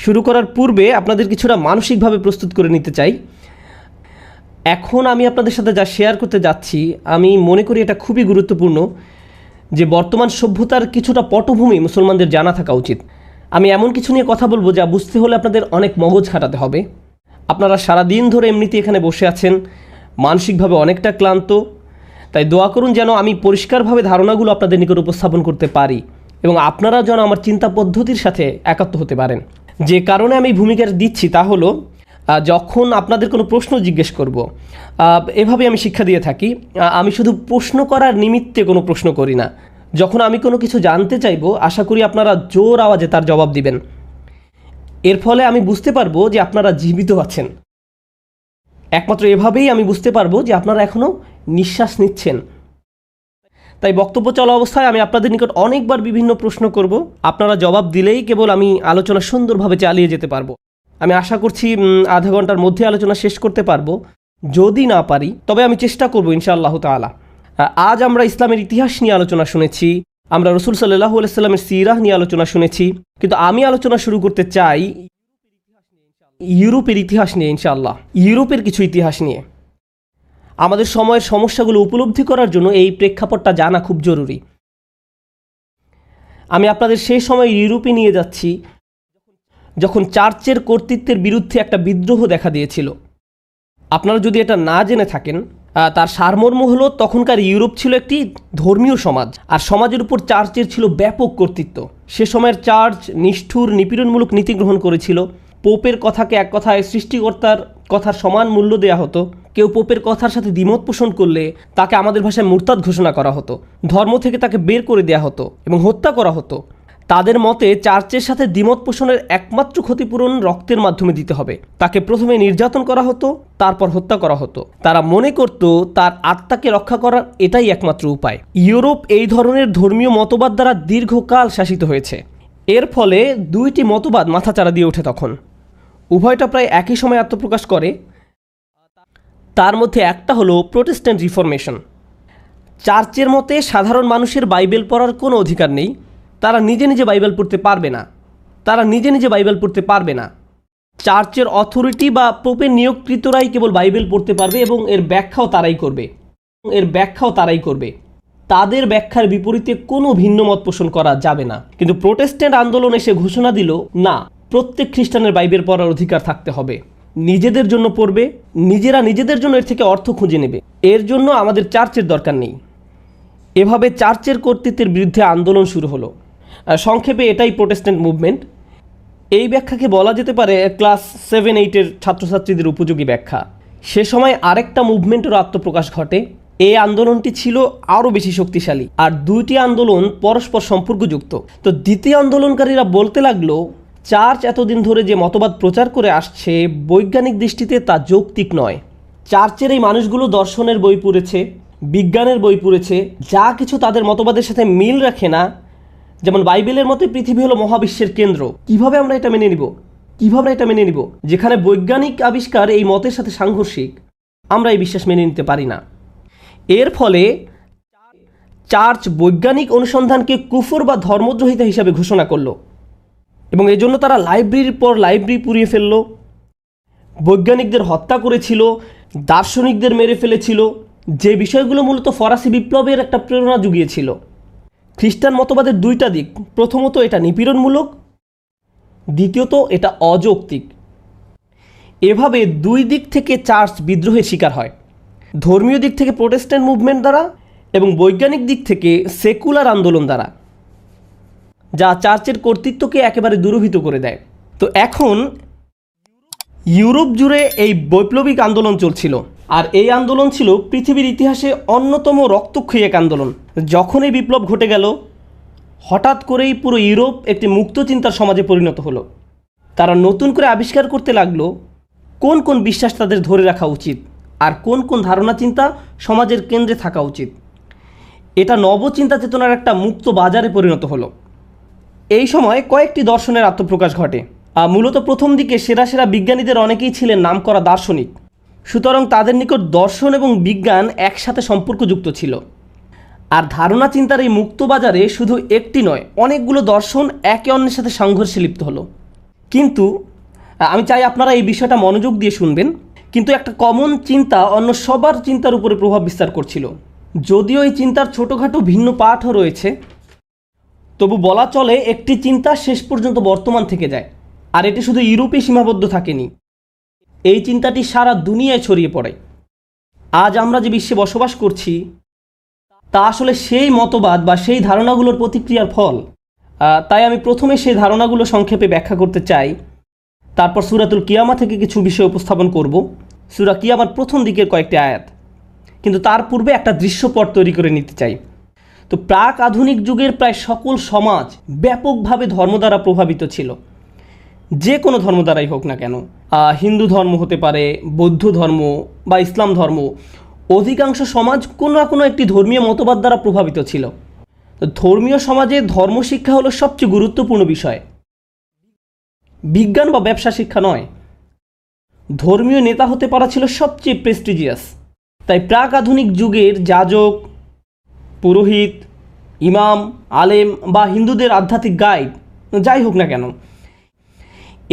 শুরু করার পূর্বে আপনাদের কিছুটা মানসিকভাবে প্রস্তুত করে নিতে চাই। এখন আমি আপনাদের সাথে যা শেয়ার করতে যাচ্ছি, আমি মনে করি এটা খুবই গুরুত্বপূর্ণ যে বর্তমান সভ্যতার কিছুটা পটভূমি মুসলমানদের জানা থাকা উচিত। আমি এমন কিছু নিয়ে কথা বলবো যা বুঝতে হলে আপনাদের অনেক মগজ খাটাতে হবে। আপনারা সারাদিন ধরে এমনিতে এখানে বসে আছেন, মানসিকভাবে অনেকটা ক্লান্ত, তাই দোয়া করুন যেন আমি পরিষ্কারভাবে ধারণাগুলো আপনাদের নিকট উপস্থাপন করতে পারি এবং আপনারা যেন আমার চিন্তা পদ্ধতির সাথে একাত্ম হতে পারেন। যে কারণে আমি ভূমিকা দিচ্ছি তা হলো, যখন আপনাদের কোনো প্রশ্ন জিজ্ঞেস করব, এভাবে আমি শিক্ষা দিয়ে থাকি, আমি শুধু প্রশ্ন করার নিমিত্তে কোনো প্রশ্ন করি না। যখন আমি কোনো কিছু জানতে চাইব, আশা করি আপনারা জোর আওয়াজে তার জবাব দিবেন। এর ফলে আমি বুঝতে পারবো যে আপনারা জীবিত আছেন। একমাত্র এভাবেই আমি বুঝতে পারবো যে আপনারা এখনও নিঃশ্বাস নিচ্ছেন। তাই বক্তব্য চলা অবস্থায় আমি আপনাদের নিকট অনেকবার বিভিন্ন প্রশ্ন করব, আপনারা জবাব দিলেই কেবল আমি আলোচনা সুন্দরভাবে চালিয়ে যেতে পারবো। আমি আশা করছি আধা ঘন্টার মধ্যে আলোচনা শেষ করতে পারবো। যদি না পারি তবে আমি চেষ্টা করব ইনশাআল্লাহ তাআলা। আজ আমরা ইসলামের ইতিহাস নিয়ে আলোচনা শুনেছি, আমরা রসুল সাল্লাল্লাহু আলাইহি সাল্লামের সিরাহ নিয়ে আলোচনা শুনেছি, কিন্তু আমি আলোচনা শুরু করতে চাই ইউরোপের ইতিহাস নিয়ে ইনশাআল্লাহ। ইউরোপের কিছু ইতিহাস নিয়ে আমাদের সময়ের সমস্যাগুলো উপলব্ধি করার জন্য এই প্রেক্ষাপটটা জানা খুব জরুরি। আমি আপনাদের সেই সময় ইউরোপে নিয়ে যাচ্ছি যখন চার্চের কর্তৃত্বের বিরুদ্ধে একটা বিদ্রোহ দেখা দিয়েছিল। আপনারা যদি এটা না জেনে থাকেন, তার সারমর্ম হলো তখনকার ইউরোপ ছিল একটি ধর্মীয় সমাজ, আর সমাজের উপর চার্চের ছিল ব্যাপক কর্তৃত্ব। সে সময়ের চার্চ নিষ্ঠুর নিপীড়নমূলক নীতি গ্রহণ করেছিল। পোপের কথাকে এক কথায় সৃষ্টিকর্তার কথার সমান মূল্য দেওয়া হতো। কেউ পোপের কথার সাথে দ্বিমত পোষণ করলে তাকে আমাদের ভাষায় মুরতাদ ঘোষণা করা হতো, ধর্ম থেকে তাকে বের করে দেওয়া হতো এবং হত্যা করা হতো। তাদের মতে চার্চের সাথে দ্বিমত পোষণের একমাত্র ক্ষতিপূরণ রক্তের মাধ্যমে দিতে হবে। তাকে প্রথমে নির্যাতন করা হতো, তারপর হত্যা করা হতো। তারা মনে করত তার আত্মাকে রক্ষা করার এটাই একমাত্র উপায়। ইউরোপ এই ধরনের ধর্মীয় মতবাদ দ্বারা দীর্ঘকাল শাসিত হয়েছে। এর ফলে দুইটি মতবাদ মাথাচাড়া দিয়ে ওঠে। তখন উভয়টা প্রায় একই সময় আত্মপ্রকাশ করে। তার মধ্যে একটা হলো প্রোটেস্ট্যান্ট রিফরমেশন। চার্চের মতে সাধারণ মানুষের বাইবেল পড়ার কোনো অধিকার নেই। তারা নিজে নিজে বাইবেল পড়তে পারবে না। চার্চের অথরিটি বা পোপের নিয়োগকৃতরাই কেবল বাইবেল পড়তে পারবে এবং এর ব্যাখ্যাও তারাই করবে। তাদের ব্যাখ্যার বিপরীতে কোনো ভিন্ন মত পোষণ করা যাবে না। কিন্তু প্রোটেস্ট্যান্ট আন্দোলন এসে ঘোষণা দিল, না, প্রত্যেক খ্রিস্টানের বাইবেল পড়ার অধিকার থাকতে হবে। নিজেদের জন্য পড়বে, নিজেরা নিজেদের জন্য এর থেকে অর্থ খুঁজে নেবে, এর জন্য আমাদের চার্চের দরকার নেই। এভাবে চার্চের কর্তৃত্বের বিরুদ্ধে আন্দোলন শুরু হলো। সংক্ষেপে এটাই প্রোটেস্ট্যান্ট মুভমেন্ট। এই ব্যাখ্যাকে বলা যেতে পারে ক্লাস 7-8-এর ছাত্রছাত্রীদের উপযোগী ব্যাখ্যা। সে সময় আরেকটা মুভমেন্টেরও আত্মপ্রকাশ ঘটে। এই আন্দোলনটি ছিল আরও বেশি শক্তিশালী, আর দুইটি আন্দোলন পরস্পর সম্পর্কযুক্ত। তো দ্বিতীয় আন্দোলনকারীরা বলতে লাগলো, চার্চ এতদিন ধরে যে মতবাদ প্রচার করে আসছে, বৈজ্ঞানিক দৃষ্টিতে তা যৌক্তিক নয়। চার্চের এই মানুষগুলো দর্শনের বই পড়েছে, বিজ্ঞানের বই পড়েছে, যা কিছু তাদের মতবাদের সাথে মিল রাখে না। যেমন বাইবেলের মতে পৃথিবী হলো মহাবিশ্বের কেন্দ্র। কিভাবে আমরা এটা মেনে নিব যেখানে বৈজ্ঞানিক আবিষ্কার এই মতের সাথে সাংঘর্ষিক? আমরা এই বিশ্বাস মেনে নিতে পারি না। এর ফলে চার্চ বৈজ্ঞানিক অনুসন্ধানকে কুফর বা ধর্মদ্রোহিতা হিসাবে ঘোষণা করলো এবং এজন্য তারা লাইব্রেরির পর লাইব্রেরি পুড়িয়ে ফেললো, বৈজ্ঞানিকদের হত্যা করেছিল, দার্শনিকদের মেরে ফেলেছিল, যে বিষয়গুলো মূলত ফরাসি বিপ্লবের একটা প্রেরণা জুগিয়েছিল। খ্রিস্টান মতবাদের দুইটা দিক, প্রথমত এটা নিপীড়নমূলক, দ্বিতীয়ত এটা অযৌক্তিক। এভাবে দুই দিক থেকে চার্চ বিদ্রোহের শিকার হয়, ধর্মীয় দিক থেকে প্রোটেস্ট্যান্ট মুভমেন্ট দ্বারা এবং বৈজ্ঞানিক দিক থেকে সেকুলার আন্দোলন দ্বারা, যা চার্চের কর্তৃত্বকে একেবারে দুরূহিত করে দেয়। তো এখন ইউরোপ জুড়ে এই বৈপ্লবিক আন্দোলন চলছিল, আর এই আন্দোলন ছিল পৃথিবীর ইতিহাসে অন্যতম রক্তক্ষয়ী এক আন্দোলন। যখন এই বিপ্লব ঘটে গেল, হঠাৎ করেই পুরো ইউরোপ একটি মুক্ত চিন্তার সমাজে পরিণত হলো। তারা নতুন করে আবিষ্কার করতে লাগলো কোন কোন বিশ্বাস তাদের ধরে রাখা উচিত আর কোন কোন ধারণা চিন্তা সমাজের কেন্দ্রে থাকা উচিত। এটা নবচিন্তা চেতনার একটা মুক্ত বাজারে পরিণত হলো। এই সময় কয়েকটি দর্শনের আত্মপ্রকাশ ঘটে। মূলত প্রথম দিকে সেরা সেরা বিজ্ঞানীদের অনেকেই ছিলেন নামকরা দার্শনিক, সুতরাং তাদের নিকট দর্শন এবং বিজ্ঞান একসাথে সম্পর্কযুক্ত ছিল। আর ধারণা চিন্তার এই মুক্ত বাজারে শুধু একটি নয়, অনেকগুলো দর্শন একে অন্যের সাথে সংঘর্ষে লিপ্ত হলো। কিন্তু আমি চাই আপনারা এই বিষয়টা মনোযোগ দিয়ে শুনবেন। কিন্তু একটা কমন চিন্তা অন্য সবার চিন্তার উপরে প্রভাব বিস্তার করছিল। যদিও এই চিন্তার ছোটোখাটো ভিন্ন পাঠও রয়েছে, তবু বলা চলে একটি চিন্তা শেষ পর্যন্ত বর্তমান থেকে যায়। আর এটি শুধু ইউরোপে সীমাবদ্ধ থাকেনি, এই চিন্তাটি সারা দুনিয়ায় ছড়িয়ে পড়ে। আজ আমরা যে বিশ্বে বসবাস করছি তা আসলে সেই মতবাদ বা সেই ধারণাগুলোর প্রতিক্রিয়ার ফল। তাই আমি প্রথমে সেই ধারণাগুলো সংক্ষেপে ব্যাখ্যা করতে চাই, তারপর সূরাতুল কিয়ামা থেকে কিছু বিষয় উপস্থাপন করব, সূরা কিয়ামার প্রথম দিকের কয়েকটি আয়াত। কিন্তু তার পূর্বে একটা দৃশ্যপট তৈরি করে নিতে চাই। তো প্রাক আধুনিক যুগের প্রায় সকল সমাজ ব্যাপকভাবে ধর্ম দ্বারা প্রভাবিত ছিল, যে কোনো ধর্ম দ্বারাই হোক না কেন। হিন্দু ধর্ম হতে পারে, বৌদ্ধ ধর্ম বা ইসলাম ধর্ম, অধিকাংশ সমাজ কোনো না কোনো একটি ধর্মীয় মতবাদ দ্বারা প্রভাবিত ছিল। তো ধর্মীয় সমাজে ধর্মশিক্ষা হলো সবচেয়ে গুরুত্বপূর্ণ বিষয়, বিজ্ঞান বা ব্যবসা শিক্ষা নয়। ধর্মীয় নেতা হতে পারা ছিল সবচেয়ে প্রেস্টিজিয়াস। তাই প্রাক আধুনিক যুগের যাজক, পুরোহিত, ইমাম, আলেম বা হিন্দুদের আধ্যাত্মিক গাইড যাই হোক না কেন,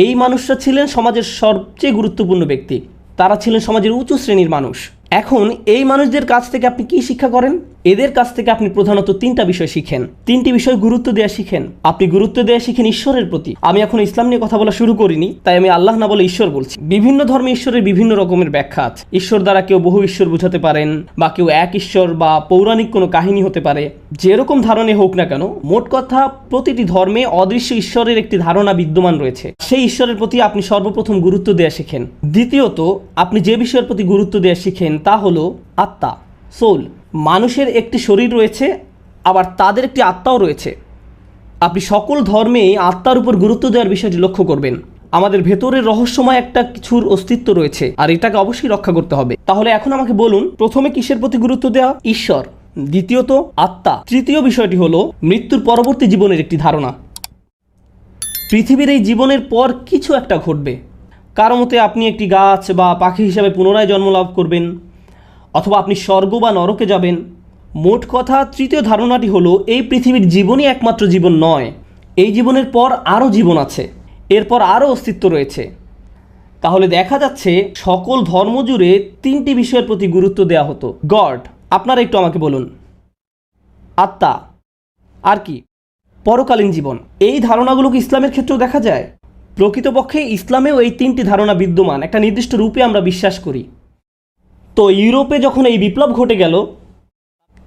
এই মানুষরা ছিলেন সমাজের সবচেয়ে গুরুত্বপূর্ণ ব্যক্তি। তারা ছিলেন সমাজের উঁচু শ্রেণীর মানুষ। এখন এই মানুষদের কাছ থেকে আপনি কি শিক্ষা করেন? এদের কাছ থেকে আপনি প্রধানত তিনটা বিষয় শিখেন। তিনটি বিষয় গুরুত্ব দেওয়া শিখেন। আপনি গুরুত্ব দেওয়া শিখেন ঈশ্বরের প্রতি। আমি এখন ইসলাম নিয়ে কথা বলা শুরু করিনি, তাই আমি আল্লাহ না বলে ঈশ্বর বলছি। বিভিন্ন ধর্মে ঈশ্বরের বিভিন্ন রকমের ব্যাখ্যা আছে। ঈশ্বর দ্বারা কেউ বহু ঈশ্বর বোঝাতে পারেন, বা কেউ এক ঈশ্বর বা পৌরাণিক কোনো কাহিনী হতে পারে। যেরকম ধারণে হোক না কেন, মোট কথা প্রতিটি ধর্মে অদৃশ্য ঈশ্বরের একটি ধারণা বিদ্যমান রয়েছে। সেই ঈশ্বরের প্রতি আপনি সর্বপ্রথম গুরুত্ব দেওয়া শিখেন। দ্বিতীয়ত, আপনি যে বিষয়ের প্রতি গুরুত্ব দেওয়া শিখেন তা হলো আত্মা, সোল। মানুষের একটি শরীর রয়েছে, আবার তাদের একটি আত্মাও রয়েছে। আপনি সকল ধর্মে আত্মার উপর গুরুত্ব দেওয়ার বিষয়টি লক্ষ্য করবেন। আমাদের ভেতরের রহস্যময় একটা কিছুর অস্তিত্ব রয়েছে, আর এটাকে অবশ্যই রক্ষা করতে হবে। তাহলে এখন আমাকে বলুন, প্রথমে কিসের প্রতি গুরুত্ব দেওয়া? ঈশ্বর। দ্বিতীয়ত আত্মা। তৃতীয় বিষয়টি হলো মৃত্যুর পরবর্তী জীবনের একটি ধারণা। পৃথিবীর এই জীবনের পর কিছু একটা ঘটবে। কারো মতে আপনি একটি গাছ বা পাখি হিসাবে পুনরায় জন্ম লাভ করবেন, অথবা আপনি স্বর্গ বা নরকে যাবেন। মোট কথা, তৃতীয় ধারণাটি হলো এই পৃথিবীর জীবনই একমাত্র জীবন নয়, এই জীবনের পর আরও জীবন আছে, এরপর আরও অস্তিত্ব রয়েছে। তাহলে দেখা যাচ্ছে সকল ধর্ম জুড়ে তিনটি বিষয়ের প্রতি গুরুত্ব দেওয়া হতো। গড, আপনারা একটু আমাকে বলুন। আত্মা, আর কি? পরকালীন জীবন। এই ধারণাগুলোকে ইসলামের ক্ষেত্রেও দেখা যায়। প্রকৃতপক্ষে ইসলামেও এই তিনটি ধারণা বিদ্যমান, একটা নির্দিষ্ট রূপে আমরা বিশ্বাস করি। তো ইউরোপে যখন এই বিপ্লব ঘটে গেল,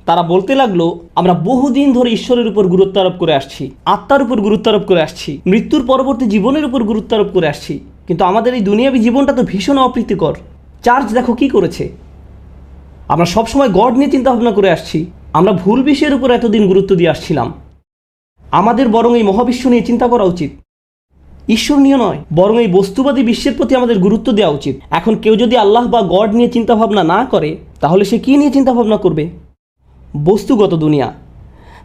তারা বলতে লাগলো আমরা বহুদিন ধরে ঈশ্বরের উপর গুরুত্ব আরোপ করে আসছি, আত্মার উপর গুরুত্ব আরোপ করে আসছি, মৃত্যুর পরবর্তী জীবনের উপর গুরুত্ব আরোপ করে আসছি, কিন্তু আমাদের এই দুনিয়াবী জীবনটা তো ভীষণ অপ্রীতিকর। চার্চ দেখো কি করেছে। আমরা সবসময় গড নিয়ে চিন্তা ভাবনা করে আসছি, আমরা ভুল বিষয়ের উপর এতদিন গুরুত্ব দিয়ে আসছিলাম। আমাদের বরং এই মহাবিশ্ব নিয়ে চিন্তা করা উচিত, ঈশ্বর নিয়ে নয়। বরং এই বস্তুবাদী বিশ্বের প্রতি আমাদের গুরুত্ব দেওয়া উচিত। এখন কেউ যদি আল্লাহ বা গড নিয়ে চিন্তা ভাবনা না করে, তাহলে সে কী নিয়ে চিন্তা ভাবনা করবে? বস্তুগত দুনিয়া।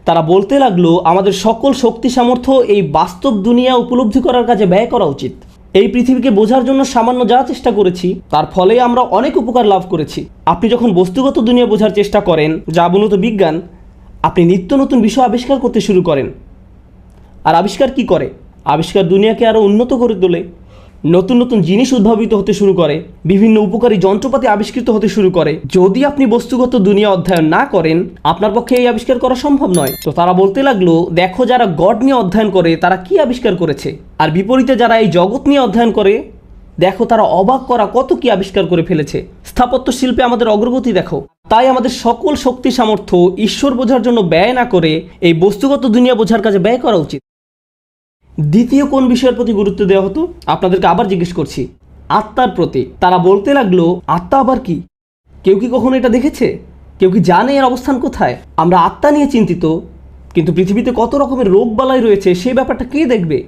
তারা বলতে লাগলো আমাদের সকল শক্তি সামর্থ্য এই বাস্তব দুনিয়া উপলব্ধি করার কাজে ব্যয় করা উচিত। এই পৃথিবীকে বোঝার জন্য সামান্য যা চেষ্টা করেছি, তার ফলে আমরা অনেক উপকার লাভ করেছি। আপনি যখন বস্তুগত দুনিয়া বোঝার চেষ্টা করেন, যা মূলত বিজ্ঞান, আপনি নিত্য নতুন বিষয় আবিষ্কার করতে শুরু করেন। আর আবিষ্কার কি করে? আবিষ্কার দুনিয়াকে আরও উন্নত করে তোলে। নতুন নতুন জিনিস উদ্ভাবিত হতে শুরু করে, বিভিন্ন উপকারী যন্ত্রপাতি আবিষ্কৃত হতে শুরু করে। যদি আপনি বস্তুগত দুনিয়া অধ্যয়ন না করেন, আপনার পক্ষে এই আবিষ্কার করা সম্ভব নয়। তো তারা বলতে লাগলো দেখো, যারা গড নিয়ে অধ্যয়ন করে তারা কি আবিষ্কার করেছে, আর বিপরীতে যারা এই জগৎ নিয়ে অধ্যয়ন করে, দেখো তারা অবাক করা কত কি আবিষ্কার করে ফেলেছে। স্থাপত্য শিল্পে আমাদের অগ্রগতি দেখো। তাই আমাদের সকল শক্তি সামর্থ্য ঈশ্বর বোঝার জন্য ব্যয় না করে এই বস্তুগত দুনিয়া বোঝার কাজে ব্যয় করা উচিত। দ্বিতীয় কোন বিষয়ের প্রতি গুরুত্ব দেওয়া হতো? আপনাদেরকে আবার জিজ্ঞেস করছি, আত্মার প্রতি। তারা বলতে লাগলো আত্মা আবার কি? কেউ কি কখনো এটা দেখেছে? কেউ কি জানে এর অবস্থান কোথায়? আমরা আত্মা নিয়ে চিন্তিত, কিন্তু পৃথিবীতে কত রকমের রোগ বালাই রয়েছে সেই ব্যাপারটা কে দেখবে?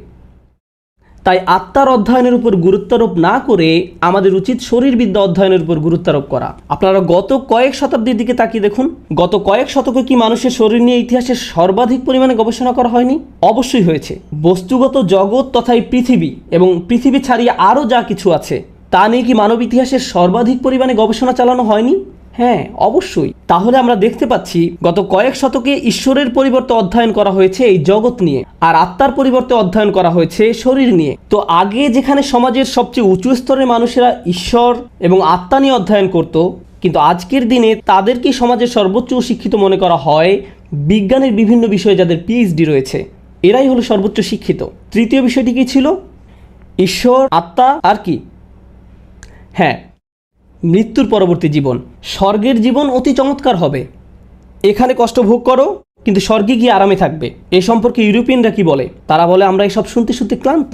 তাই আত্মার অধ্যয়নের উপর গুরুত্বারোপ না করে আমাদের উচিত শরীরবিদ্যা অধ্যয়নের উপর গুরুত্বারোপ করা। আপনারা গত কয়েক শতাব্দীর দিকে তাকিয়ে দেখুন, গত কয়েক শতকে কি মানুষের শরীর নিয়ে ইতিহাসে সর্বাধিক পরিমাণে গবেষণা করা হয়নি? অবশ্যই হয়েছে। বস্তুগত জগৎ তথা এই পৃথিবী এবং পৃথিবী ছাড়িয়ে আরও যা কিছু আছে তা নিয়ে কি মানব ইতিহাসের সর্বাধিক পরিমাণে গবেষণা চালানো হয়নি? হ্যাঁ, অবশ্যই। তাহলে আমরা দেখতে পাচ্ছি গত কয়েক শতকে ঈশ্বরের পরিবর্তে অধ্যয়ন করা হয়েছে এই জগৎ নিয়ে, আর আত্মার পরিবর্তে অধ্যয়ন করা হয়েছে শরীর নিয়ে। তো আগে যেখানে সমাজের সবচেয়ে উঁচু স্তরের মানুষেরা ঈশ্বর এবং আত্মা নিয়ে অধ্যয়ন করত, কিন্তু আজকের দিনে তাদেরকে সমাজের সর্বোচ্চ শিক্ষিত মনে করা হয় বিজ্ঞানের বিভিন্ন বিষয়ে যাদের পিএইচডি রয়েছে, এরাই হলো সর্বোচ্চ শিক্ষিত। তৃতীয় বিষয়টি কি ছিল? ঈশ্বর, আত্মা, আর কি? হ্যাঁ, মৃত্যুর পরবর্তী জীবন। স্বর্গের জীবন অতি চমৎকার হবে। এখানে কষ্ট ভোগ করো, কিন্তু স্বর্গে গিয়ে আরামে থাকবে। এ সম্পর্কে ইউরোপিয়ানরা কি বলে? তারা বলে আমরা এসব শুনতে শুনতে ক্লান্ত।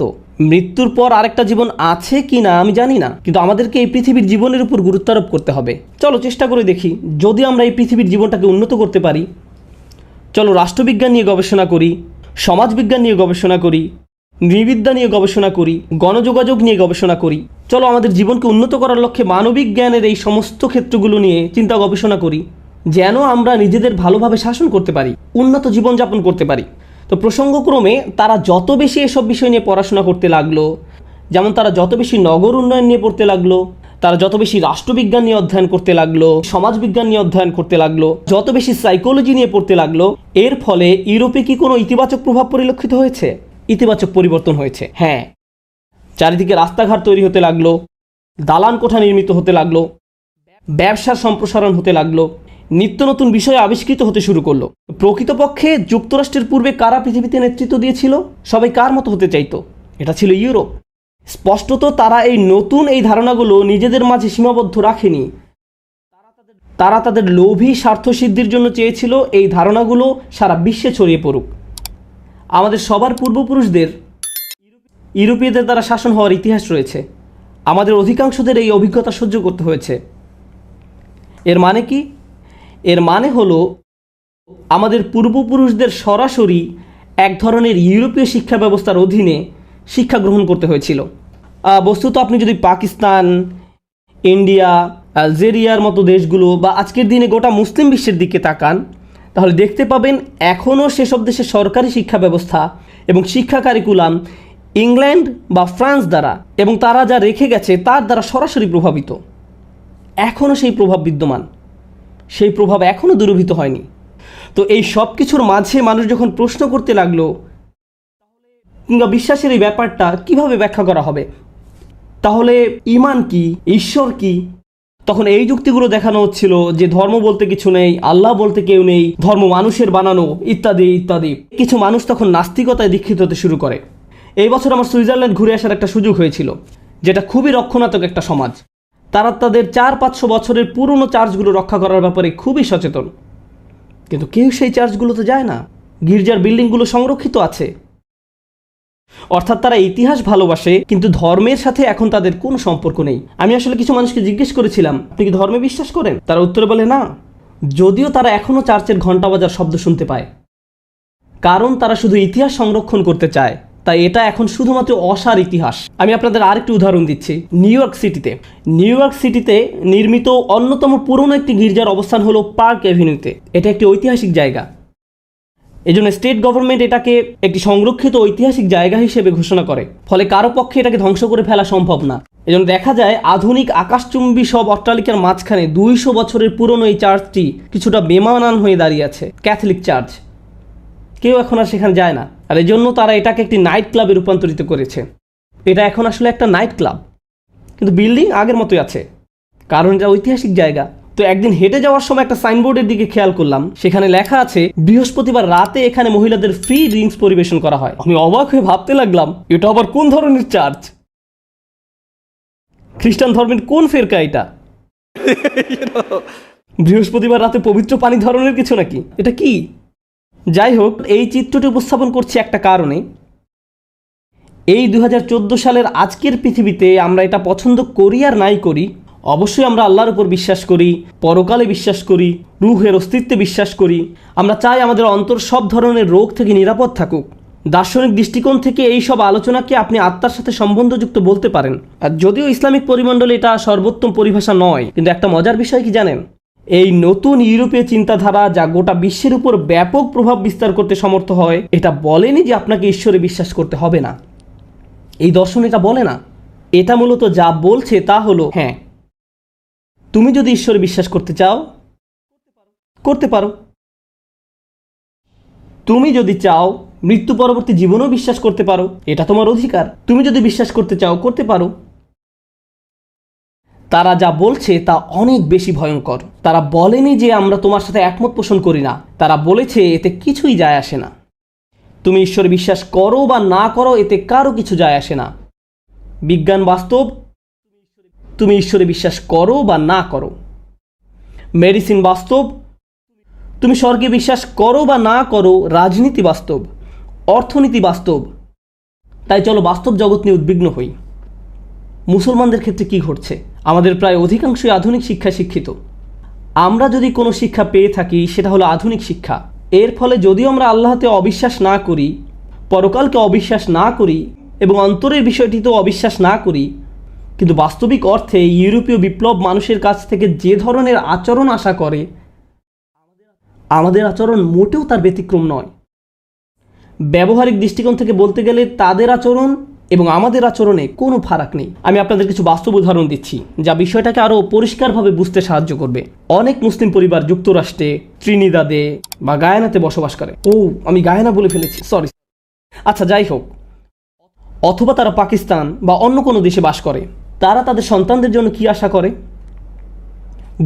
মৃত্যুর পর আরেকটা জীবন আছে কি না আমি জানি না, কিন্তু আমাদেরকে এই পৃথিবীর জীবনের উপর গুরুত্ব আরোপ করতে হবে। চলো চেষ্টা করে দেখি যদি আমরা এই পৃথিবীর জীবনটাকে উন্নত করতে পারি। চলো রাষ্ট্রবিজ্ঞান নিয়ে গবেষণা করি, সমাজবিজ্ঞান নিয়ে গবেষণা করি, নৃবিদ্যা নিয়ে গবেষণা করি, গণযোগাযোগ নিয়ে গবেষণা করি। চলো আমাদের জীবনকে উন্নত করার লক্ষ্যে মানবিক জ্ঞানের এই সমস্ত ক্ষেত্রগুলো নিয়ে চিন্তা গবেষণা করি, যেন আমরা নিজেদের ভালোভাবে শাসন করতে পারি, উন্নত জীবনযাপন করতে পারি। তো প্রসঙ্গক্রমে তারা যত বেশি এসব বিষয় নিয়ে পড়াশোনা করতে লাগলো, যেমন তারা যত বেশি নগর উন্নয়ন নিয়ে পড়তে লাগলো, তারা যত বেশি রাষ্ট্রবিজ্ঞান নিয়ে অধ্যয়ন করতে লাগলো, সমাজবিজ্ঞান নিয়ে অধ্যয়ন করতে লাগলো, যত বেশি সাইকোলজি নিয়ে পড়তে লাগলো, এর ফলে ইউরোপে কি কোনো ইতিবাচক প্রভাব পরিলক্ষিত হয়েছে? ইতিবাচক পরিবর্তন হয়েছে। হ্যাঁ, চারিদিকে রাস্তাঘাট তৈরি হতে লাগলো, দালান কোঠা নির্মিত হতে লাগলো, ব্যবসার সম্প্রসারণ হতে লাগলো, নিত্য নতুন বিষয় আবিষ্কৃত হতে শুরু করলো। প্রকৃতপক্ষে যুক্তরাষ্ট্রের পূর্বে কারা পৃথিবীতে নেতৃত্ব দিয়েছিল? সবাই কার মতো হতে চাইতো? এটা ছিল ইউরোপ। স্পষ্টত তারা এই ধারণাগুলো নিজেদের মাঝে সীমাবদ্ধ রাখেনি। তারা তাদের লোভী স্বার্থসিদ্ধির জন্য চেয়েছিল এই ধারণাগুলো সারা বিশ্বে ছড়িয়ে পড়ুক। আমাদের সবার পূর্বপুরুষদের ইউরোপীয়দের দ্বারা শাসন হওয়ার ইতিহাস রয়েছে। আমাদের অধিকাংশদের এই অভিজ্ঞতা সহ্য করতে হয়েছে। এর মানে কি? এর মানে হলো আমাদের পূর্বপুরুষদের সরাসরি এক ধরনের ইউরোপীয় শিক্ষা ব্যবস্থার অধীনে শিক্ষা গ্রহণ করতে হয়েছিল। বস্তুত আপনি যদি পাকিস্তান, ইন্ডিয়া, আলজেরিয়ার মতো দেশগুলো বা আজকের দিনে গোটা মুসলিম বিশ্বের দিকে তাকান, তাহলে দেখতে পাবেন এখনও সেসব দেশের সরকারি শিক্ষা ব্যবস্থা এবং শিক্ষা কারিকুলাম ইংল্যান্ড বা ফ্রান্স দ্বারা এবং তারা যা রেখে গেছে তার দ্বারা সরাসরি প্রভাবিত। এখনও সেই প্রভাব বিদ্যমান, সেই প্রভাব এখনও দূরীভূত হয়নি। তো এই সব কিছুর মাঝে মানুষ যখন প্রশ্ন করতে লাগলো, কিংবা বিশ্বাসের এই ব্যাপারটা কিভাবে ব্যাখ্যা করা হবে, তাহলে ঈমান কি, ঈশ্বর কি, তখন এই যুক্তিগুলো দেখানো হচ্ছিল যে ধর্ম বলতে কিছু নেই, আল্লাহ বলতে কেউ নেই, ধর্ম মানুষের বানানো, ইত্যাদি ইত্যাদি। কিছু মানুষ তখন নাস্তিকতায় দীক্ষিত হতে শুরু করে। এই বছর আমার সুইজারল্যান্ড ঘুরে আসার একটা সুযোগ হয়েছিল, যেটা খুবই রক্ষণাত্মক একটা সমাজ। তারা তাদের 400-500 বছরের পুরনো চার্চগুলো রক্ষা করার ব্যাপারে খুবই সচেতন, কিন্তু কেউ সেই চার্চগুলোতে যায় না। গির্জার বিল্ডিংগুলো সংরক্ষিত আছে। অর্থাৎ তারা ইতিহাস ভালোবাসে, কিন্তু ধর্মের সাথে এখন তাদের কোনো সম্পর্ক নেই। আমি আসলে কিছু মানুষকে জিজ্ঞেস করেছিলাম, আপনি কি ধর্মে বিশ্বাস করেন? তারা উত্তরে বলে না, যদিও তারা এখনও চার্চের ঘণ্টা বাজার শব্দ শুনতে পায়। কারণ তারা শুধু ইতিহাস সংরক্ষণ করতে চায়, তাই এটা এখন শুধুমাত্র অসার ইতিহাস। আমি আপনাদের আরেকটি উদাহরণ দিচ্ছি। নিউ ইয়র্ক সিটিতে নির্মিত অন্যতম পুরনো একটি গির্জার অবস্থান হলো পার্ক অ্যাভিনিউতে। এটা একটি ঐতিহাসিক জায়গা। এজন্য স্টেট গভর্নমেন্ট এটাকে একটি সংরক্ষিত ঐতিহাসিক জায়গা হিসেবে ঘোষণা করে, ফলে কারো পক্ষে এটাকে ধ্বংস করে ফেলা সম্ভব না। এজন্য দেখা যায় আধুনিক আকাশচুম্বী সব অট্টালিকার মাঝখানে 200 বছরের পুরনো এই চার্চটি কিছুটা বেমানান হয়ে দাঁড়িয়ে আছে। ক্যাথলিক চার্চ, কেউ এখন আর সেখানে যায় না। আর এই জন্য তারা এটাকে একটি নাইট ক্লাবে রূপান্তরিত করেছে। এটা এখন আসলে একটা নাইট ক্লাব, কিন্তু বিল্ডিং আগের মতোই আছে, কারণ এটা ঐতিহাসিক জায়গা। তো একদিন হেঁটে যাওয়ার সময় একটা সাইনবোর্ডের দিকে খেয়াল করলাম, সেখানে লেখা আছে বৃহস্পতিবার রাতে এখানে মহিলাদের ফ্রি ড্রিঙ্কস পরিবেশন করা হয়। আমি অবাক হয়ে ভাবতে লাগলাম, এটা আবার কোন ধরনের চার্চ? খ্রিস্টান ধর্মের কোন ফেরকা এটা? বৃহস্পতিবার রাতে পবিত্র পানি ধরনের কিছু নাকি? এটা কি? যাই হোক, এই চিত্রটি উপস্থাপন করছি একটা কারণে। এই 2014 সালের আজকের পৃথিবীতে আমরা এটা পছন্দ করি আর নাই করি, অবশ্যই আমরা আল্লাহর উপর বিশ্বাস করি, পরকালে বিশ্বাস করি, রূহের অস্তিত্বে বিশ্বাস করি। আমরা চাই আমাদের অন্তর সব ধরনের রোগ থেকে নিরাপদ থাকুক। দার্শনিক দৃষ্টিকোণ থেকে এই সব আলোচনাকে আপনি আত্মার সাথে সম্বন্ধযুক্ত বলতে পারেন। আর যদিও ইসলামিক পরিমণ্ডলে এটা সর্বোত্তম পরিভাষা নয়, কিন্তু একটা মজার বিষয় কি জানেন? এই নতুন ইউরোপীয় চিন্তাধারা যা গোটা বিশ্বের উপর ব্যাপক প্রভাব বিস্তার করতে সমর্থ হয়, এটা বলেনি যে আপনাকে ঈশ্বরে বিশ্বাস করতে হবে না। এই দর্শন এটা বলে না। এটা মূলত যা বলছে তা হলো, হ্যাঁ, তুমি যদি ঈশ্বরে বিশ্বাস করতে চাও করতে পারো। তুমি যদি চাও মৃত্যু পরবর্তী জীবনেও বিশ্বাস করতে পারো, এটা তোমার অধিকার। তুমি যদি বিশ্বাস করতে চাও করতে পারো। তারা যা বলছে তা অনেক বেশি ভয়ঙ্কর। তারা বলেনি যে আমরা তোমার সাথে একমত পোষণ করি না, তারা বলেছে এতে কিছুই যায় আসে না। তুমি ঈশ্বরে বিশ্বাস করো বা না করো এতে কারো কিছু যায় আসে না। বিজ্ঞান বাস্তব, তুমি ঈশ্বরে বিশ্বাস করো বা না করো। মেডিসিন বাস্তব, তুমি স্বর্গে বিশ্বাস করো বা না করো। রাজনীতি বাস্তব, অর্থনীতি বাস্তব। তাই চলো বাস্তব জগৎ নিয়ে উদ্বিগ্ন হই। মুসলমানদের ক্ষেত্রে কি ঘটছে? আমাদের প্রায় অধিকাংশই আধুনিক শিক্ষায় শিক্ষিত। আমরা যদি কোনো শিক্ষা পেয়ে থাকি সেটা হলো আধুনিক শিক্ষা। এর ফলে যদিও আমরা আল্লাহতে অবিশ্বাস না করি, পরকালকে অবিশ্বাস না করি এবং অন্তরের বিষয়টিতেও অবিশ্বাস না করি, কিন্তু বাস্তবিক অর্থে ইউরোপীয় বিপ্লব মানুষের কাছ থেকে যে ধরনের আচরণ আশা করে, আমাদের আচরণ মোটেও তার ব্যতিক্রম নয়। ব্যবহারিক দৃষ্টিকোণ থেকে বলতে গেলে তাদের আচরণ এবং আমাদের আচরণে কোনো ফারাক নেই। আমি আপনাদের কিছু বাস্তব উদাহরণ দিচ্ছি যা বিষয়টাকে আরও পরিষ্কারভাবে বুঝতে সাহায্য করবে। অনেক মুসলিম পরিবার যুক্তরাষ্ট্রে, ত্রিনিদাদে বা গায়ানাতে বসবাস করে। আমি গায়ানা বলে ফেলেছি, সরি। আচ্ছা, যাই হোক। অথবা তারা পাকিস্তান বা অন্য কোনো দেশে বাস করে। তারা তাদের সন্তানদের জন্য কি আশা করে?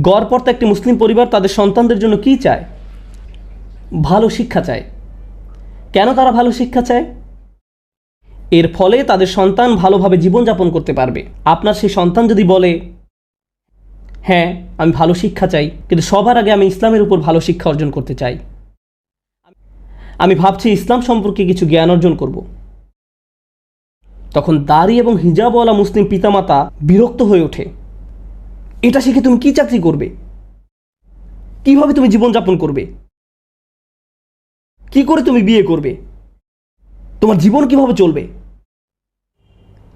গড়পড়তা একটি মুসলিম পরিবার তাদের সন্তানদের জন্য কি চায়? ভালো শিক্ষা চায়। কেন তারা ভালো শিক্ষা চায়? এর ফলে তাদের সন্তান ভালোভাবে জীবনযাপন করতে পারবে। আপনার সেই সন্তান যদি বলে, হ্যাঁ আমি ভালো শিক্ষা চাই, কিন্তু সবার আগে আমি ইসলামের উপর ভালো শিক্ষা অর্জন করতে চাই, আমি ভাবছি ইসলাম সম্পর্কে কিছু জ্ঞান অর্জন করব, তখন দাড়ি এবং হিজাবওয়ালা মুসলিম পিতামাতা বিরক্ত হয়ে ওঠে। এটা শিখে তুমি কি চাকরি করবে? কিভাবে তুমি জীবনযাপন করবে? কি করে তুমি বিয়ে করবে? তোমার জীবন কিভাবে চলবে?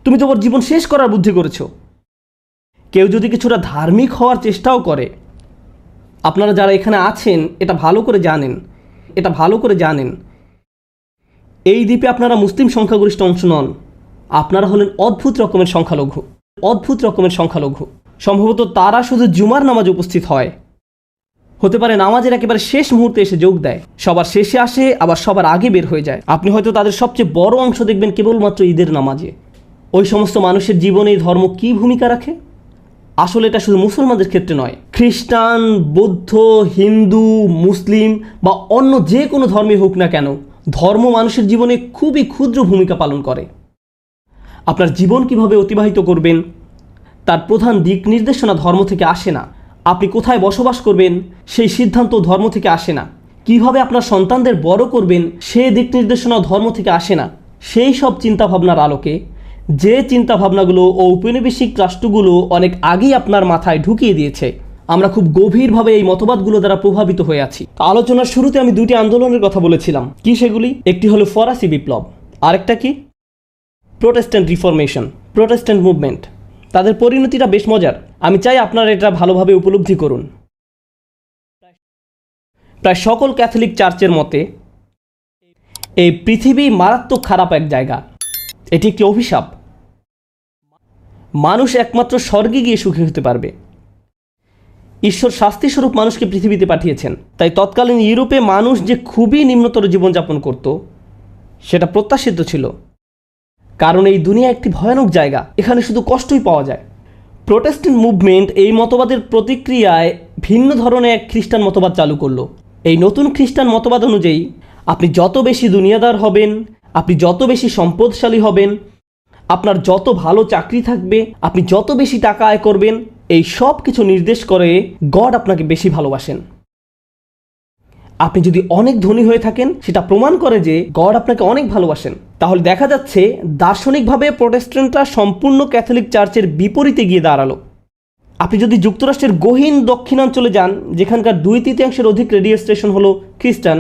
তুমি তোমার জীবন শেষ করার বুদ্ধি করেছ। কেউ যদি কিছুটা ধার্মিক হওয়ার চেষ্টাও করে, আপনারা যারা এখানে আছেন এটা ভালো করে জানেন, এই দ্বীপে আপনারা মুসলিম সংখ্যাগরিষ্ঠ অংশ নন। আপনারা হলেন অদ্ভুত রকমের সংখ্যালঘু। সম্ভবত তারা শুধু জুমার নামাজে উপস্থিত হয়, হতে পারে নামাজের একেবারে শেষ মুহূর্তে এসে যোগ দেয়, সবার শেষে আসে আবার সবার আগে বের হয়ে যায়। আপনি হয়তো তাদের সবচেয়ে বড় অংশ দেখবেন কেবলমাত্র ঈদের নামাজে। ওই সমস্ত মানুষের জীবনে এই ধর্ম কী ভূমিকা রাখে? আসলে এটা শুধু মুসলমানদের ক্ষেত্রে নয়, খ্রিস্টান, বৌদ্ধ, হিন্দু, মুসলিম বা অন্য যে কোনো ধর্মে হোক না কেন, ধর্ম মানুষের জীবনে খুবই ক্ষুদ্র ভূমিকা পালন করে। আপনার জীবন কিভাবে অতিবাহিত করবেন তার প্রধান দিক নির্দেশনা ধর্ম থেকে আসে না। আপনি কোথায় বসবাস করবেন সেই সিদ্ধান্ত ধর্ম থেকে আসে না। কিভাবে আপনার সন্তানদের বড় করবেন সে দিক নির্দেশনা ধর্ম থেকে আসে না। সেই সব চিন্তাভাবনার আলোকে, যে চিন্তাভাবনাগুলো ঔপনিবেশিক রাষ্ট্রগুলো অনেক আগেই আপনার মাথায় ঢুকিয়ে দিয়েছে, আমরা খুব গভীরভাবে এই মতবাদগুলো দ্বারা প্রভাবিত হয়ে আছি। আলোচনার শুরুতে আমি দুটি আন্দোলনের কথা বলেছিলাম। কি সেগুলি? একটি হলো ফরাসি বিপ্লব, আরেকটা কি? Protestant reformation, Protestant movement. তাদের পরিণতিটা বেশ মজার। আমি চাই আপনারা এটা ভালোভাবে উপলব্ধি করুন। প্রায় সকল ক্যাথলিক চার্চের মতে এই পৃথিবী মারাত্মক খারাপ এক জায়গা, এটি একটি অভিশাপ। মানুষ একমাত্র স্বর্গে গিয়ে সুখী হতে পারবে। ঈশ্বর শাস্তিস্বরূপ মানুষকে পৃথিবীতে পাঠিয়েছেন। তাই তৎকালীন ইউরোপে মানুষ যে খুবই নিম্নতর জীবনযাপন করত সেটা প্রত্যাশিত ছিল, কারণ এই দুনিয়া একটি ভয়ানক জায়গা, এখানে শুধু কষ্টই পাওয়া যায়। প্রোটেস্ট্যান্ট মুভমেন্ট এই মতবাদের প্রতিক্রিয়ায় ভিন্ন ধরনের এক খ্রিস্টান মতবাদ চালু করলো। এই নতুন খ্রিস্টান মতবাদ অনুযায়ী আপনি যত বেশি দুনিয়াদার হবেন, আপনি যত বেশি সম্পদশালী হবেন, আপনার যত ভালো চাকরি থাকবে, আপনি যত বেশি টাকা আয় করবেন, এই সব কিছু নির্দেশ করে গড আপনাকে বেশি ভালোবাসেন। আপনি যদি অনেক ধনী হয়ে থাকেন সেটা প্রমাণ করে যে গড আপনাকে অনেক ভালোবাসেন। তাহলে দেখা যাচ্ছে দার্শনিকভাবে প্রোটেস্ট্যান্টরা সম্পূর্ণ ক্যাথলিক চার্চের বিপরীতে গিয়ে দাঁড়ালো। আপনি যদি যুক্তরাষ্ট্রের গহীন দক্ষিণাঞ্চলে যান, যেখানকার 2/3 অধিক রেডিও স্টেশন হলো খ্রিস্টান,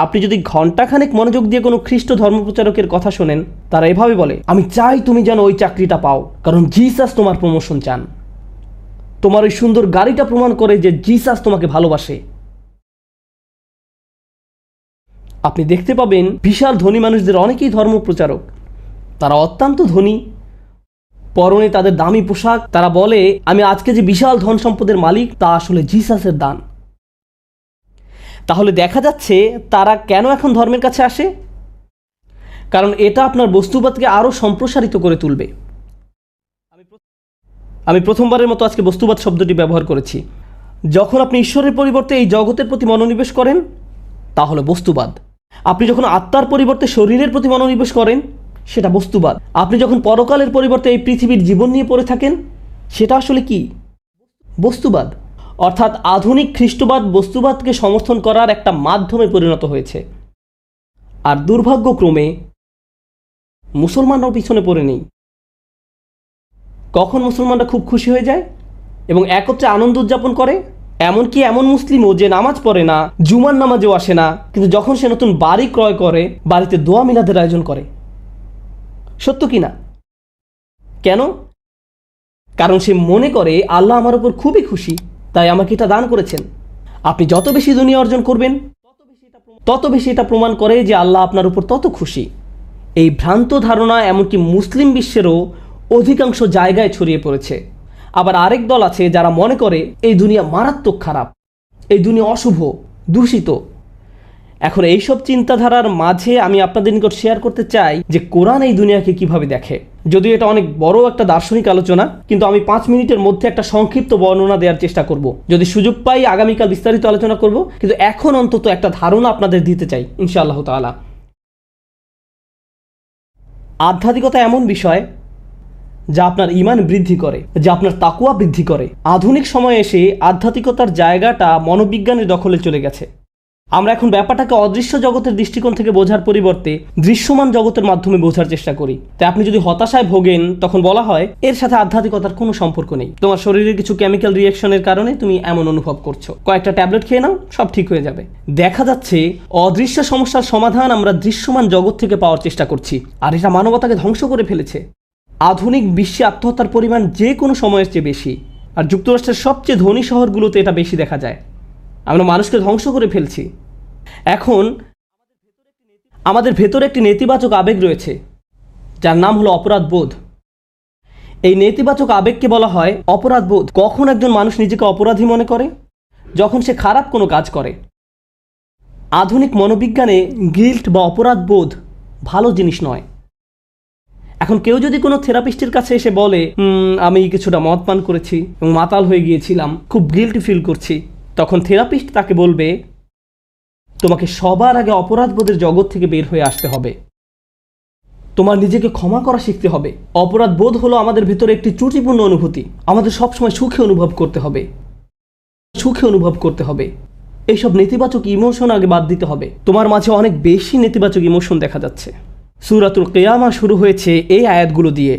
আপনি যদি ঘণ্টাখানেক মনোযোগ দিয়ে কোনো খ্রিস্ট ধর্মপ্রচারকের কথা শোনেন, তারা এভাবে বলে, আমি চাই তুমি যেন ওই চাকরিটা পাও, কারণ জিসাস তোমার প্রমোশন চান। তোমার ওই সুন্দর গাড়িটা প্রমাণ করে যে জিসাস তোমাকে ভালোবাসে। আপনি দেখতে পাবেন বিশাল ধনী মানুষদের অনেকেই ধর্মপ্রচারক। তারা অত্যন্ত ধনী পরনে তাদের দামি পোশাক, তারা বলে আমি আজকে যে বিশাল ধন সম্পদের মালিক তা আসলে জিসাসের দান। তাহলে দেখা যাচ্ছে তারা কেন এখন ধর্মের কাছে আসে? কারণ এটা আপনার বস্তুবাদকে আরও সম্প্রসারিত করে তুলবে। আমি প্রথমবারের মতো আজকে বস্তুবাদ শব্দটি ব্যবহার করেছি। যখন আপনি ঈশ্বরের পরিবর্তে এই জগতের প্রতি মনোনিবেশ করেন তাহলে বস্তুবাদ। আপনি যখন আত্মার পরিবর্তে শরীরের প্রতি মনোনিবেশ করেন সেটা বস্তুবাদ। আপনি যখন পরকালের পরিবর্তে এই পৃথিবীর জীবন নিয়ে পড়ে থাকেন সেটা আসলে কি? বস্তুবাদ। অর্থাৎ আধুনিক খ্রিস্টবাদ বস্তুবাদকে সমর্থন করার একটা মাধ্যমে পরিণত হয়েছে। আর দুর্ভাগ্যক্রমে মুসলমানরাও পিছনে পড়ে নেই। কখন মুসলমানরা খুব খুশি হয়ে যায় এবং একত্রে আনন্দ উদযাপন করে? এমনকি এমন মুসলিমও যে নামাজ পড়ে না, জুমার নামাজেও আসে না, কিন্তু যখন সে নতুন বাড়ি ক্রয় করে বাড়িতে দোয়া মিলাদের আয়োজন করে। সত্য কি না? কেন? কারণ সে মনে করে আল্লাহ আমার উপর খুবই খুশি, তাই আমাকে এটা দান করেছেন। আপনি যত বেশি দুনিয়া অর্জন করবেন তত বেশি এটা প্রমাণ করে যে আল্লাহ আপনার উপর তত খুশি। এই ভ্রান্ত ধারণা এমনকি মুসলিম বিশ্বেরও অধিকাংশ জায়গায় ছড়িয়ে পড়েছে। আবার আরেক দল আছে যারা মনে করে এই দুনিয়া মারাত্মক খারাপ, এই দুনিয়া অশুভ, দূষিত। এখন এইসব চিন্তাধারার মাঝে আমি আপনাদের নিকট শেয়ার করতে চাই যে কোরআন এই দুনিয়াকে কিভাবে দেখে। যদিও এটা অনেক বড় একটা দার্শনিক আলোচনা, কিন্তু আমি 5 মিনিটের মধ্যে একটা সংক্ষিপ্ত বর্ণনা দেওয়ার চেষ্টা করব। যদি সুযোগ পাই আগামীকাল বিস্তারিত আলোচনা করব, কিন্তু এখন অন্তত একটা ধারণা আপনাদের দিতে চাই ইনশাআল্লাহ তাআলা। আধ্যাত্মিকতা এমন বিষয় যা আপনার ঈমান বৃদ্ধি করে, যা আপনার তাকওয়া বৃদ্ধি করে। আধুনিক সময়ে এসে আধ্যাত্মিকতার জায়গাটা মনোবিজ্ঞানের দখলে চলে গেছে। আমরা এখন ব্যাপারটাকে অদৃশ্য জগতের দৃষ্টিকোণ থেকে বোঝার পরিবর্তে দৃশ্যমান জগতের মাধ্যমে বোঝার চেষ্টা করি। তাই আপনি যদি হতাশায় ভোগেন তখন বলা হয় এর সাথে আধ্যাত্মিকতার কোনো সম্পর্ক নেই, তোমার শরীরের কিছু কেমিক্যাল রিয়াকশনের কারণে তুমি এমন অনুভব করছো, কয়েকটা ট্যাবলেট খেয়ে নাও, সব ঠিক হয়ে যাবে। দেখা যাচ্ছে অদৃশ্য সমস্যার সমাধান আমরা দৃশ্যমান জগৎ থেকে পাওয়ার চেষ্টা করছি, আর এটা মানবতাকে ধ্বংস করে ফেলেছে। আধুনিক বিশ্বে আত্মহত্যার পরিমাণ যে কোনো সময়ের চেয়ে বেশি, আর যুক্তরাষ্ট্রের সবচেয়ে ধনী শহরগুলোতে এটা বেশি দেখা যায়। আমরা মানুষকে ধ্বংস করে ফেলছি। এখন আমাদের ভেতরে একটি নেতিবাচক আবেগ রয়েছে যার নাম হলো অপরাধ বোধ। এই নেতিবাচক আবেগকে বলা হয় অপরাধ বোধ। কখন একজন মানুষ নিজেকে অপরাধী মনে করে? যখন সে খারাপ কোনো কাজ করে। আধুনিক মনোবিজ্ঞানে গিল্ট বা অপরাধ বোধ ভালো জিনিস নয়। এখন কেউ যদি কোনো থেরাপিস্টের কাছে এসে বলে আমি কিছুটা মদ পান করেছি এবং মাতাল হয়ে গিয়েছিলাম, খুব গিল্টি ফিল করছি, তখন থেরাপিস্ট তাকে বলবে তোমাকে সবার আগে অপরাধবোধের জগৎ থেকে বের হয়ে আসতে হবে, তোমার নিজেকে ক্ষমা করা শিখতে হবে। অপরাধ বোধ হলো আমাদের ভেতরে একটি ত্রুটিপূর্ণ অনুভূতি। আমাদের সবসময় সুখে অনুভব করতে হবে, সুখে অনুভব করতে হবে। এইসব নেতিবাচক ইমোশন আগে বাদ দিতে হবে। তোমার মাঝে অনেক বেশি নেতিবাচক ইমোশন দেখা যাচ্ছে। সূরাতুল কিয়ামা শুরু হয়েছে এই আয়াতগুলো দিয়ে,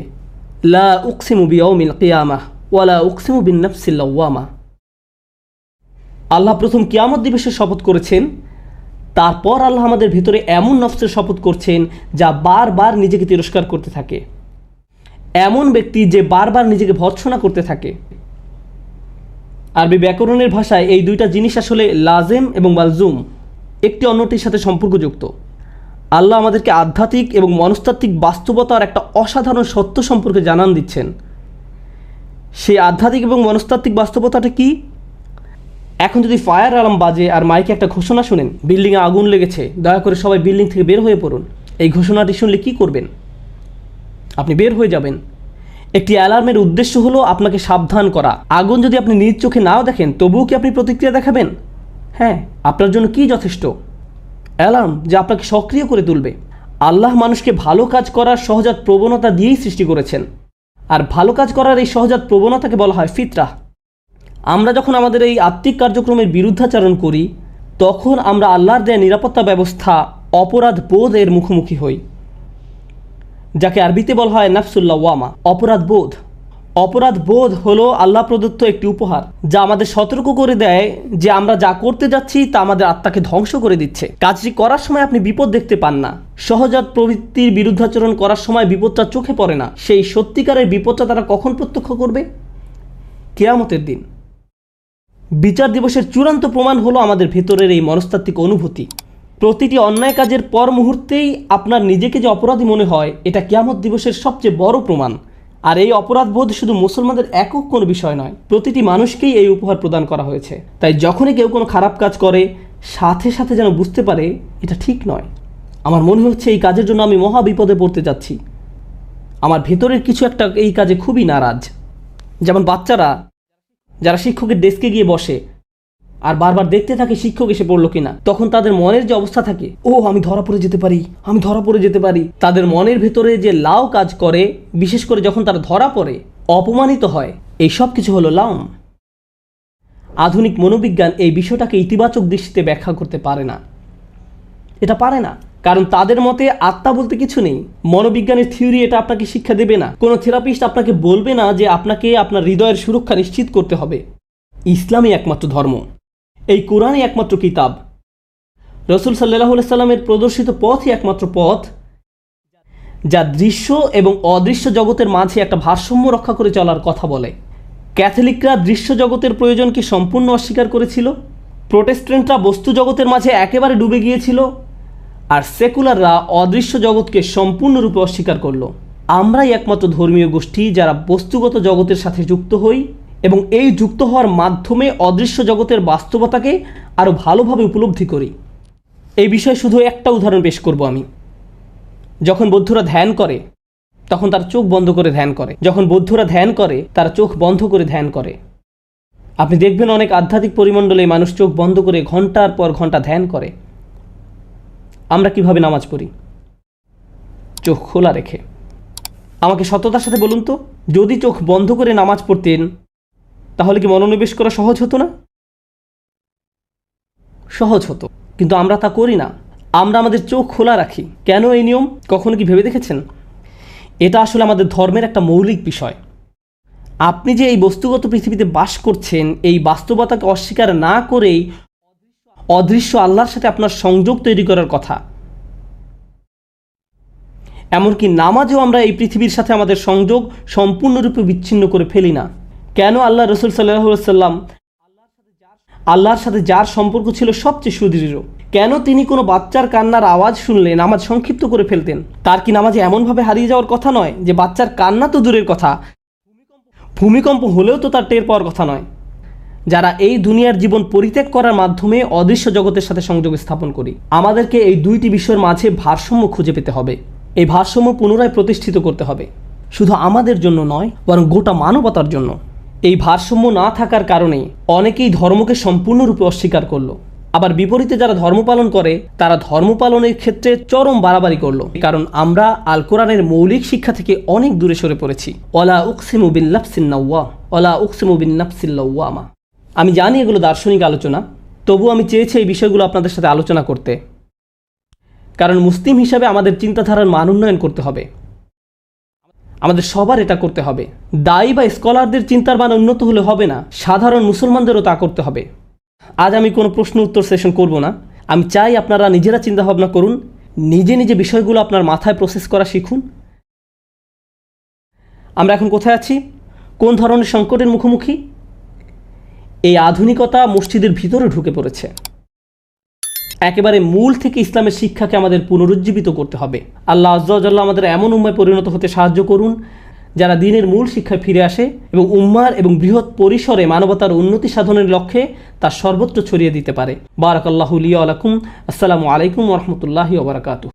লা উকসিমু বিয়াউমিল কিয়ামাহ ওয়া লা উকসিমু বিন নাফসিল লাওয়ামা। আল্লাহ প্রথম কিয়ামত দিবসের শপথ করেছেন, তারপর আল্লাহ আমাদের ভিতরে এমন নফসের শপথ করছেন যা বারবার নিজেকে তিরস্কার করতে থাকে, এমন ব্যক্তি যে বারবার নিজেকে ভর্ৎসনা করতে থাকে। আরবি ব্যাকরণের ভাষায় এই দুইটা জিনিস আসলে লাজেম এবং মালজুম, একটি অন্যটির সাথে সম্পর্কযুক্ত। আল্লাহ আমাদেরকে আধ্যাত্মিক এবং মনস্তাত্ত্বিক বাস্তবতার একটা অসাধারণ সত্য সম্পর্কে জানান দিচ্ছেন। সেই আধ্যাত্মিক এবং মনস্তাত্ত্বিক বাস্তবতাটা কি? এখন যদি ফায়ার অ্যালার্ম বাজে আর মাইকে একটা ঘোষণা শুনেন, বিল্ডিংয়ে আগুন লেগেছে, দয়া করে সবাই বিল্ডিং থেকে বের হয়ে পড়ুন, এই ঘোষণাটি শুনলে কি করবেন? আপনি বের হয়ে যাবেন। একটি অ্যালার্মের উদ্দেশ্য হলো আপনাকে সাবধান করা। আগুন যদি আপনি নিজ চোখে নাও দেখেন তবুও কি আপনি প্রতিক্রিয়া দেখাবেন? হ্যাঁ, আপনার জন্য কি যথেষ্ট? অ্যালার্ম যা আপনাকে সক্রিয় করে তুলবে। আল্লাহ মানুষকে ভালো কাজ করার সহজাত প্রবণতা দিয়েই সৃষ্টি করেছেন, আর ভালো কাজ করার এই সহজাত প্রবণতাকে বলা হয় ফিতরাহ। আমরা যখন আমাদের এই আত্মিক কার্যক্রমের বিরুদ্ধাচরণ করি তখন আমরা আল্লাহর দেয়া নিরাপত্তা ব্যবস্থা অপরাধ বোধ এর মুখোমুখি হই, যাকে আরবিতে বলা হয় নাফসুল লাওয়ামা, অপরাধ বোধ। অপরাধ বোধ হলো আল্লাহ প্রদত্ত একটি উপহার যা আমাদের সতর্ক করে দেয় যে আমরা যা করতে যাচ্ছি তা আমাদের আত্মাকে ধ্বংস করে দিচ্ছে। কাজটি করার সময় আপনি বিপদ দেখতে পান না, সহজাত প্রবৃত্তির বিরুদ্ধাচরণ করার সময় বিপদটা চোখে পড়ে না। সেই সত্যিকারের বিপদটা তারা কখন প্রত্যক্ষ করবে? কিয়ামতের দিন। বিচার দিবসের চূড়ান্ত প্রমাণ হলো আমাদের ভেতরের এই মনস্তাত্ত্বিক অনুভূতি। প্রতিটি অন্যায় কাজের পর মুহূর্তেই আপনার নিজেকে যে অপরাধী মনে হয়, এটা কিয়ামত দিবসের সবচেয়ে বড় প্রমাণ। আর এই অপরাধবোধ শুধু মুসলমানদের একক কোনো বিষয় নয়, প্রতিটি মানুষকেই এই উপহার প্রদান করা হয়েছে। তাই যখনই কেউ কোনো খারাপ কাজ করে সাথে সাথে যেন বুঝতে পারে এটা ঠিক নয়। আমার মনে হচ্ছে এই কাজের জন্য আমি মহা বিপদে পড়তে যাচ্ছি, আমার ভেতরের কিছু একটা এই কাজে খুবই নারাজ। যেমন বাচ্চারা যারা শিক্ষকের ডেস্কে গিয়ে বসে আর বারবার দেখতে থাকে শিক্ষক এসে পড়লো কিনা, তখন তাদের মনের যে অবস্থা থাকে, ও আমি ধরা পড়ে যেতে পারি, আমি ধরা পড়ে যেতে পারি, তাদের মনের ভেতরে যে লাউ কাজ করে, বিশেষ করে যখন তারা ধরা পড়ে, অপমানিত হয়, এই সব কিছু হলো লাউম। আধুনিক মনোবিজ্ঞান এই বিষয়টাকে ইতিবাচক দৃষ্টিতে ব্যাখ্যা করতে পারে না, এটা পারে না, কারণ তাদের মতে আত্মা বলতে কিছু নেই। মনোবিজ্ঞানের থিওরি এটা আপনাকে শিক্ষা দেবে না, কোনো থেরাপিস্ট আপনাকে বলবে না যে আপনাকে আপনার হৃদয়ের সুরক্ষা নিশ্চিত করতে হবে। ইসলামই একমাত্র ধর্ম, এই কোরআনই একমাত্র কিতাব, রসুল সাল্লাল্লাহু আলাইহি সাল্লামের প্রদর্শিত পথই একমাত্র পথ যা দৃশ্য এবং অদৃশ্য জগতের মাঝে একটা ভারসাম্য রক্ষা করে চলার কথা বলে। ক্যাথলিকরা দৃশ্য জগতের প্রয়োজনকে সম্পূর্ণ অস্বীকার করেছিল, প্রোটেস্ট্যান্টরা বস্তু জগতের মাঝে একেবারে ডুবে গিয়েছিল, আর সেকুলাররা অদৃশ্য জগৎকে সম্পূর্ণরূপে অস্বীকার করল। আমরাই একমাত্র ধর্মীয় গোষ্ঠী যারা বস্তুগত জগতের সাথে যুক্ত হই এবং এই যুক্ত হওয়ার মাধ্যমে অদৃশ্য জগতের বাস্তবতাকে আরও ভালোভাবে উপলব্ধি করি। এই বিষয়ে শুধু একটা উদাহরণ পেশ করব আমি। যখন বৌদ্ধরা ধ্যান করে তখন তারা চোখ বন্ধ করে ধ্যান করে, যখন বৌদ্ধরা ধ্যান করে তারা চোখ বন্ধ করে ধ্যান করে। আপনি দেখবেন অনেক আধ্যাত্মিক পরিমণ্ডলে মানুষ চোখ বন্ধ করে ঘন্টার পর ঘন্টা ধ্যান করে। আমরা কিভাবে নামাজ পড়ি? চোখ খোলা রেখে। আমাকে সততার সাথে বলুন তো, যদি চোখ বন্ধ করে নামাজ পড়তেন তাহলে কি মনোনিবেশ করা সহজ হতো না? সহজ হতো, কিন্তু আমরা তা করি না। আমরা আমাদের চোখ খোলা রাখি। কেন এই নিয়ম কখনো কি ভেবে দেখেছেন? এটা আসলে আমাদের ধর্মের একটা মৌলিক বিষয়। আপনি যে এই বস্তুগত পৃথিবীতে বাস করছেন, এই বাস্তবতাকে অস্বীকার না করেই অদৃশ্য আল্লাহর সাথে আপনার সংযোগ তৈরি করার কথা। এমনকি নামাজেও আমরা এই পৃথিবীর সাথে আমাদের সংযোগ সম্পূর্ণরূপে বিচ্ছিন্ন করে ফেলি না। কেন আল্লাহ রসুল সাল্লাল্লাহু আলাইহি সাল্লাম আল্লাহর সাথে যার সম্পর্ক ছিল সবচেয়ে সুদৃঢ়, কেন তিনি কোনো বাচ্চার কান্নার আওয়াজ শুনলে নামাজ সংক্ষিপ্ত করে ফেলতেন? তার কি নামাজে এমনভাবে হারিয়ে যাওয়ার কথা নয় যে বাচ্চার কান্না তো দূরের কথা, ভূমিকম্প হলেও তো তার টের পাওয়ার কথা নয়? যারা এই দুনিয়ার জীবন পরিত্যাগ করার মাধ্যমে অদৃশ্য জগতের সাথে সংযোগ স্থাপন করি, আমাদেরকে এই দুইটি বিষয়ের মাঝে ভারসাম্য খুঁজে পেতে হবে। এই ভারসাম্য পুনরায় প্রতিষ্ঠিত করতে হবে, শুধু আমাদের জন্য নয় বরং গোটা মানবতার জন্য। এই ভারসাম্য না থাকার কারণে অনেকেই ধর্মকে সম্পূর্ণরূপে অস্বীকার করলো, আবার বিপরীতে যারা ধর্ম পালন করে তারা ধর্ম পালনের ক্ষেত্রে চরম বাড়াবাড়ি করলো, কারণ আমরা আল কোরআনের মৌলিক শিক্ষা থেকে অনেক দূরে সরে পড়েছি। ওয়ালা উকসিমু বিন-নাফসিন নাওয়া, ওয়ালা উকসিমু বিন-নাফসিল লাওয়ামা। আমি জানি এগুলো দার্শনিক আলোচনা, তবু আমি চেয়েছি এই বিষয়গুলো আপনাদের সাথে আলোচনা করতে, কারণ মুসলিম হিসাবে আমাদের চিন্তাধারার মান উন্নয়ন করতে হবে। আমাদের সবার এটা করতে হবে। দায়ী বা স্কলারদের চিন্তার মান উন্নত হলে হবে না, সাধারণ মুসলমানদেরও তা করতে হবে। আজ আমি কোনো প্রশ্ন উত্তর সেশন করব না। আমি চাই আপনারা নিজেরা চিন্তাভাবনা করুন, নিজে নিজে বিষয়গুলো আপনার মাথায় প্রসেস করা শিখুন। আমরা এখন কোথায় আছি? কোন ধরনের সংকটের মুখোমুখি? এই আধুনিকতা মসজিদের ভিতরে ঢুকে পড়েছে। একেবারে মূল থেকে ইসলামের শিক্ষাকে আমাদের পুনরুজ্জীবিত করতে হবে। আল্লাহ আজ্জা ওয়া জাল্লা আমাদের এমন উম্মায় পরিণত হতে সাহায্য করুন যারা দ্বীনের মূল শিক্ষায় ফিরে আসে এবং উম্মার এবং বৃহৎ পরিসরে মানবতার উন্নতি সাধনের লক্ষ্যে তা সর্বত্র ছড়িয়ে দিতে পারে। বারাকাল্লাহু লি ওয়া লাকুম। আসসালামু আলাইকুম ওয়া রাহমাতুল্লাহি ওয়া বারাকাতুহু।